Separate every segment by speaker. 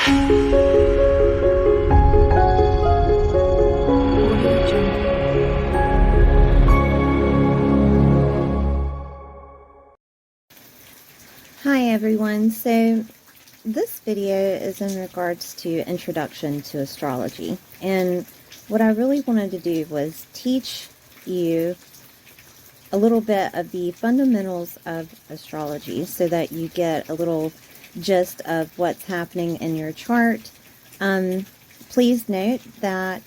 Speaker 1: Hi everyone, so this video is in regards to introduction to astrology, and what I really wanted to do was teach you a little bit of the fundamentals of astrology so that you get a little gist of what's happening in your chart. Please note that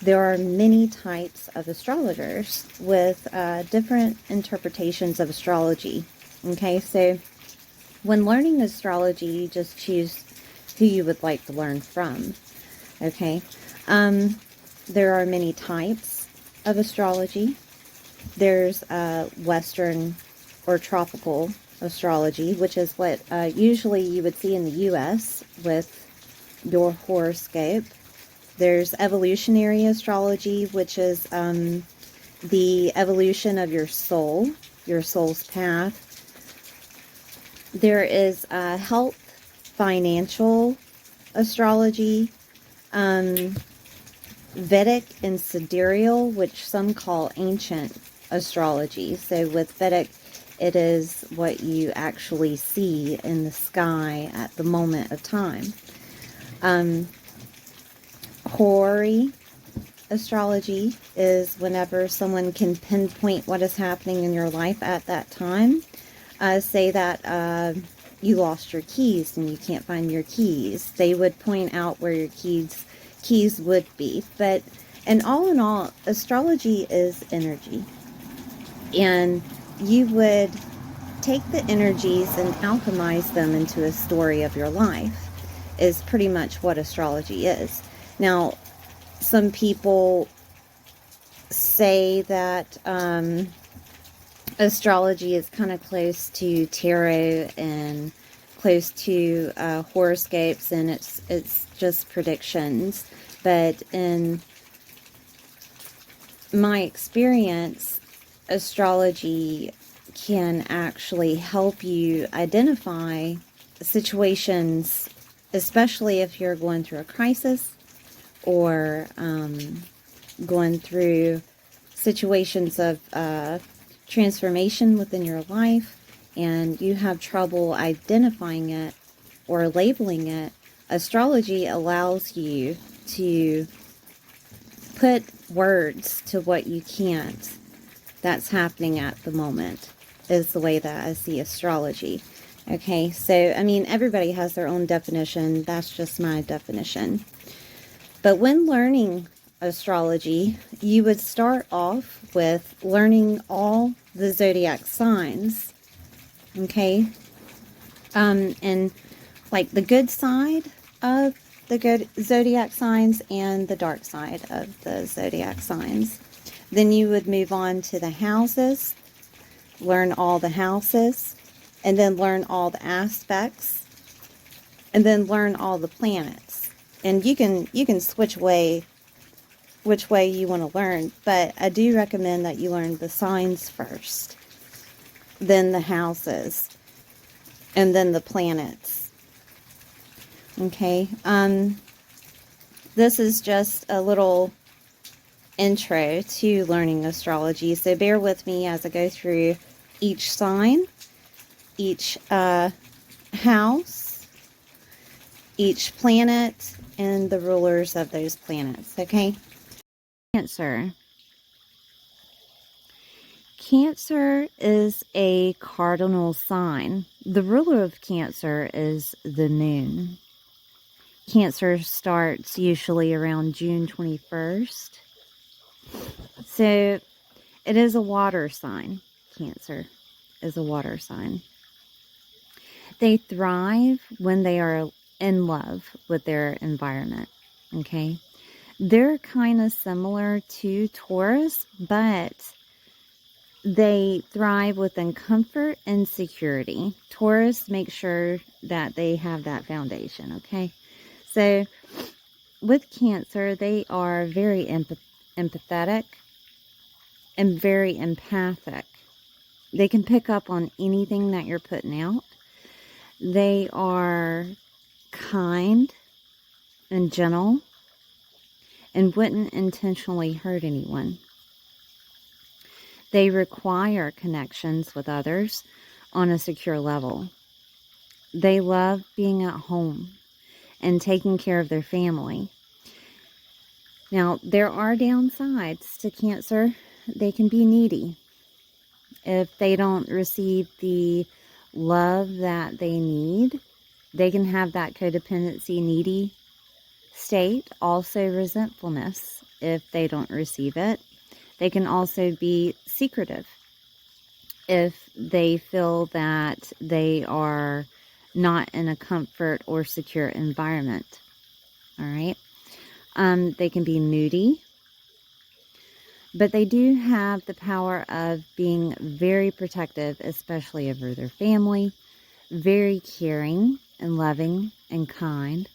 Speaker 1: there are many types of astrologers with different interpretations of astrology. Okay, so when learning astrology, you just choose who you would like to learn from. Okay, there are many types of astrology. There's Western or tropical astrology, which is what usually you would see in the U.S. with your horoscope. There's evolutionary astrology, which is the evolution of your soul's path. There is health, financial astrology, Vedic and sidereal, which some call ancient astrology. So with Vedic, it is what you actually see in the sky at the moment of time. Horary astrology is whenever someone can pinpoint what is happening in your life at that time. Say that you lost your keys and you can't find your keys. They would point out where your keys would be. But in all, astrology is energy. And you would take the energies and alchemize them into a story of your life, is pretty much what astrology is. Now, some people say that astrology is kind of close to tarot and close to horoscopes, and it's just predictions. But in my experience, astrology can actually help you identify situations, especially if you're going through a crisis or going through situations of transformation within your life, and you have trouble identifying it or labeling it. Astrology allows you to put words to what you can't. That's happening at the moment, is the way that I see astrology. Okay, so I mean, everybody has their own definition. That's just my definition. But when learning astrology, you would start off with learning all the zodiac signs. Okay, and like the good side of the good zodiac signs and the dark side of the zodiac signs. Then you would move on to the houses, learn all the houses, and then learn all the aspects, and then learn all the planets. And you can switch which way you want to learn, but I do recommend that you learn the signs first, then the houses, and then the planets. Okay, this is just a little intro to learning astrology, so bear with me as I go through each sign, each house, each planet, and the rulers of those planets. Okay, Cancer. Cancer is a cardinal sign. The ruler of Cancer is the moon. Cancer starts usually around June 21st. So it is a water sign. Cancer is a water sign. They thrive when they are in love with their environment. Okay. They're kind of similar to Taurus, but they thrive within comfort and security. Taurus makes sure that they have that foundation, okay? So with Cancer, they are very empathetic and very empathic. They can pick up on anything that you're putting out. They are kind and gentle and wouldn't intentionally hurt anyone. They require connections with others on a secure level. They love being at home and taking care of their family. Now, there are downsides to Cancer. They can be needy. If they don't receive the love that they need, they can have that codependency, needy state. Also, resentfulness if they don't receive it. They can also be secretive if they feel that they are not in a comfort or secure environment. All right. They can be moody, but they do have the power of being very protective, especially over their family, very caring and loving and kind,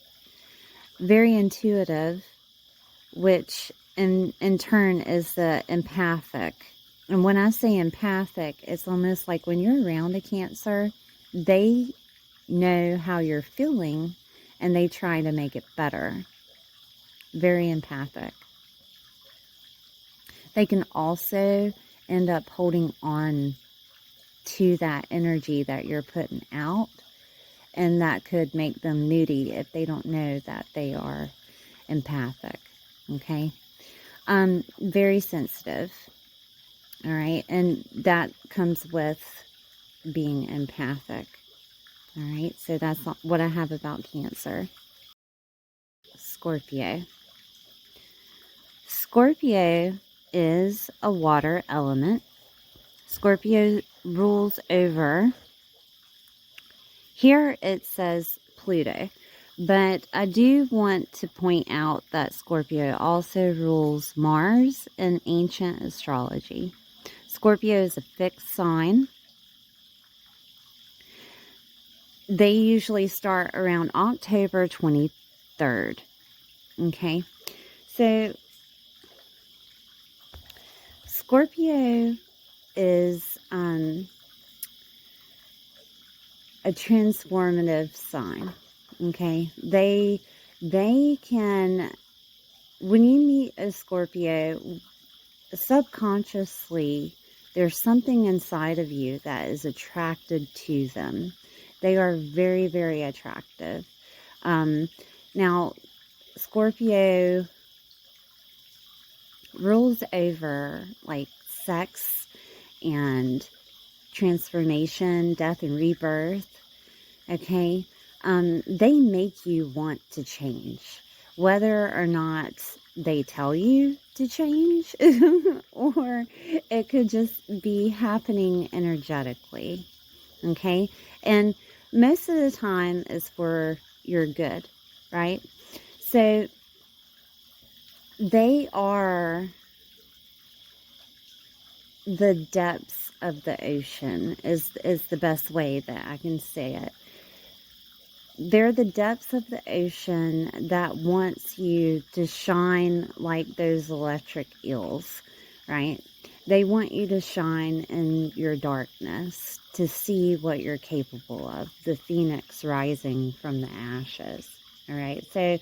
Speaker 1: very intuitive, which in turn is the empathic. And when I say empathic, it's almost like when you're around a Cancer, they know how you're feeling and they try to make it better. Very empathic. They can also end up holding on to that energy that you're putting out, and that could make them moody if they don't know that they are empathic. Okay? Very sensitive. All right? And that comes with being empathic. All right? So that's what I have about Cancer. Scorpio. Scorpio is a water element. Scorpio rules over, here it says Pluto, but I do want to point out that Scorpio also rules Mars in ancient astrology. Scorpio is a fixed sign. They usually start around October 23rd. Okay, so Scorpio is a transformative sign. Okay, they can, when you meet a Scorpio, subconsciously there's something inside of you that is attracted to them. They are very, very attractive. Now, Scorpio rules over like sex and transformation, death and rebirth. Okay, they make you want to change, whether or not they tell you to change, or it could just be happening energetically. Okay, and most of the time is for your good, right? So they are the depths of the ocean is the best way that I can say it. They're the depths of the ocean that wants you to shine like those electric eels, right? They want you to shine in your darkness, to see what you're capable of, the phoenix rising from the ashes, all right? So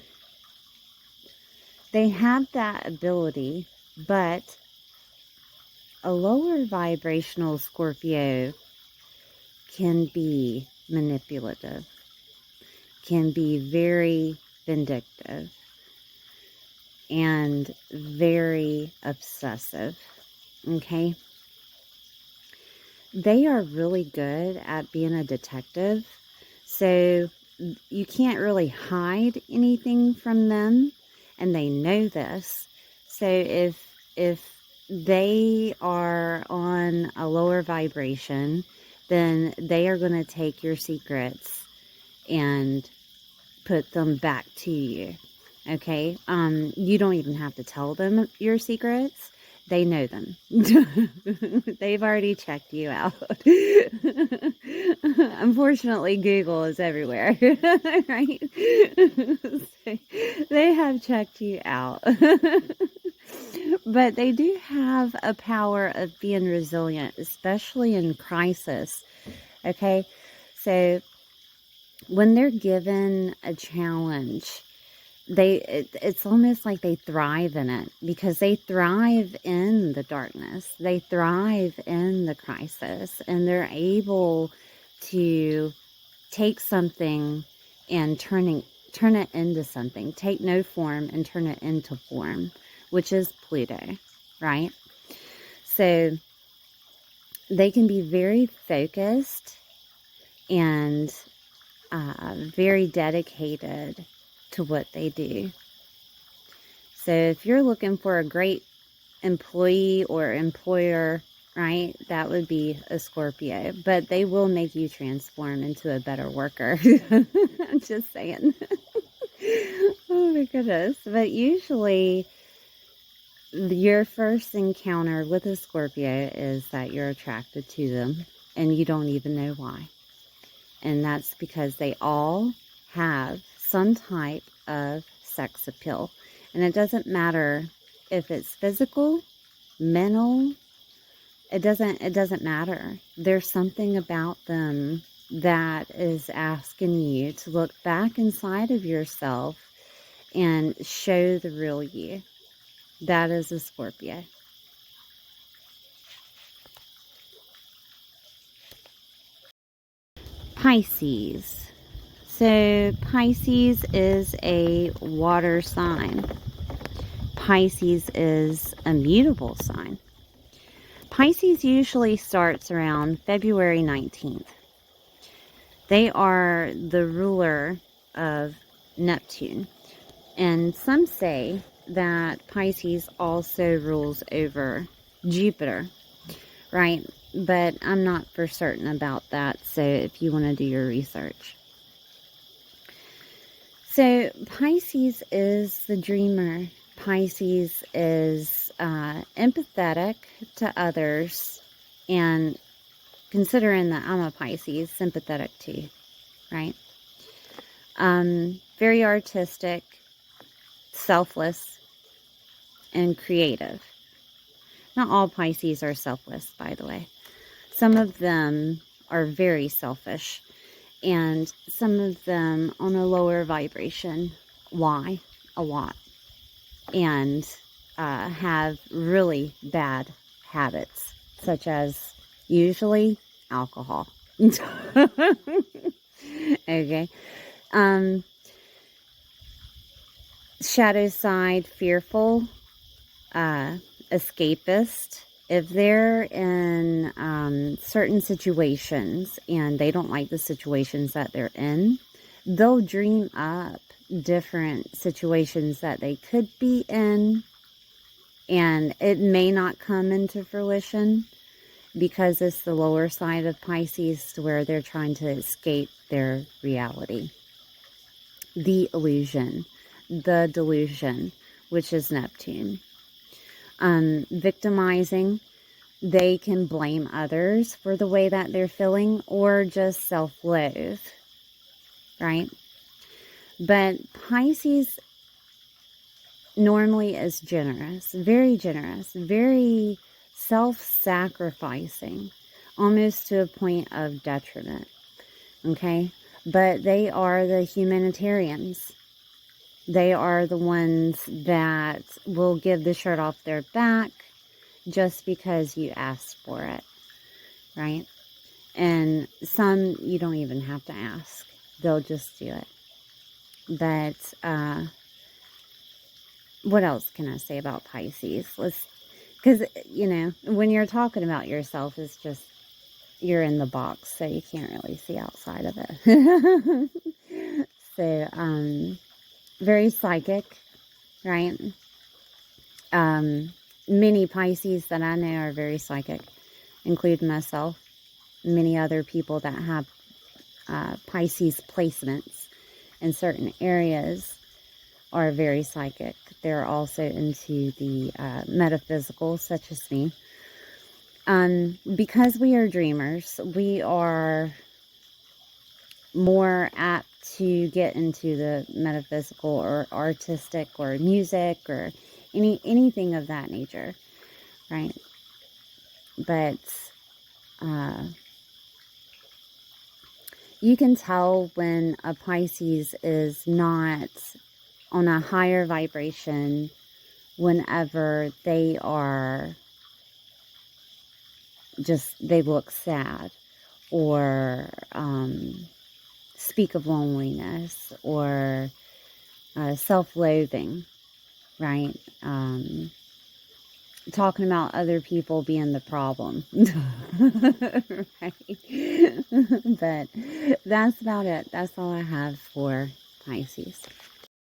Speaker 1: they have that ability, but a lower vibrational Scorpio can be manipulative, can be very vindictive, and very obsessive, okay? They are really good at being a detective, so you can't really hide anything from them, and they know this. So if they are on a lower vibration, then they are going to take your secrets and put them back to you. Okay? You don't even have to tell them your secrets. They know them. They've already checked you out. Unfortunately, Google is everywhere, right? So they have checked you out. But they do have a power of being resilient, especially in crisis. Okay? So when they're given a challenge, it's almost like they thrive in it, because they thrive in the darkness. They thrive in the crisis, and they're able to take something and turn it into something. Take no form and turn it into form, which is Pluto, right? So they can be very focused and very dedicated to what they do. So if you're looking for a great employee or employer, right, that would be a Scorpio. But they will make you transform into a better worker. I'm just saying. Oh my goodness. But usually your first encounter with a Scorpio is that you're attracted to them and you don't even know why. And that's because they all have some type of sex appeal. And it doesn't matter if it's physical, mental, it doesn't matter. There's something about them that is asking you to look back inside of yourself and show the real you. That is a Scorpio. Pisces. So Pisces is a water sign. Pisces is a mutable sign. Pisces usually starts around February 19th. They are the ruler of Neptune. And some say that Pisces also rules over Jupiter, right? But I'm not for certain about that, so if you want to do your research. So Pisces is the dreamer. Pisces is empathetic to others, and considering that I'm a Pisces, sympathetic too, right? Very artistic, selfless, and creative. Not all Pisces are selfless, by the way. Some of them are very selfish, and some of them on a lower vibration lie a lot, and have really bad habits, such as usually alcohol. Okay. Shadow side, fearful, escapist. If they're in certain situations and they don't like the situations that they're in, they'll dream up different situations that they could be in, and it may not come into fruition because it's the lower side of Pisces, where they're trying to escape their reality. The illusion, the delusion, which is Neptune. Victimizing, they can blame others for the way that they're feeling, or just self-loathe, right? But Pisces normally is generous, very self-sacrificing, almost to a point of detriment, okay? But they are the humanitarians. They are the ones that will give the shirt off their back just because you asked for it, right? And some you don't even have to ask. They'll just do it. But what else can I say about Pisces? Because, you know, when you're talking about yourself, it's just, you're in the box, so you can't really see outside of it. So, very psychic, right? Many Pisces that I know are very psychic, including myself. Many other people that have Pisces placements in certain areas are very psychic. They're also into the metaphysical, such as me. Because we are dreamers, we are more apt to get into the metaphysical or artistic or music or anything of that nature, right? But you can tell when a Pisces is not on a higher vibration whenever they are they look sad, or speak of loneliness, or self-loathing, right? Talking about other people being the problem. Right? But that's about it. That's all I have for Pisces.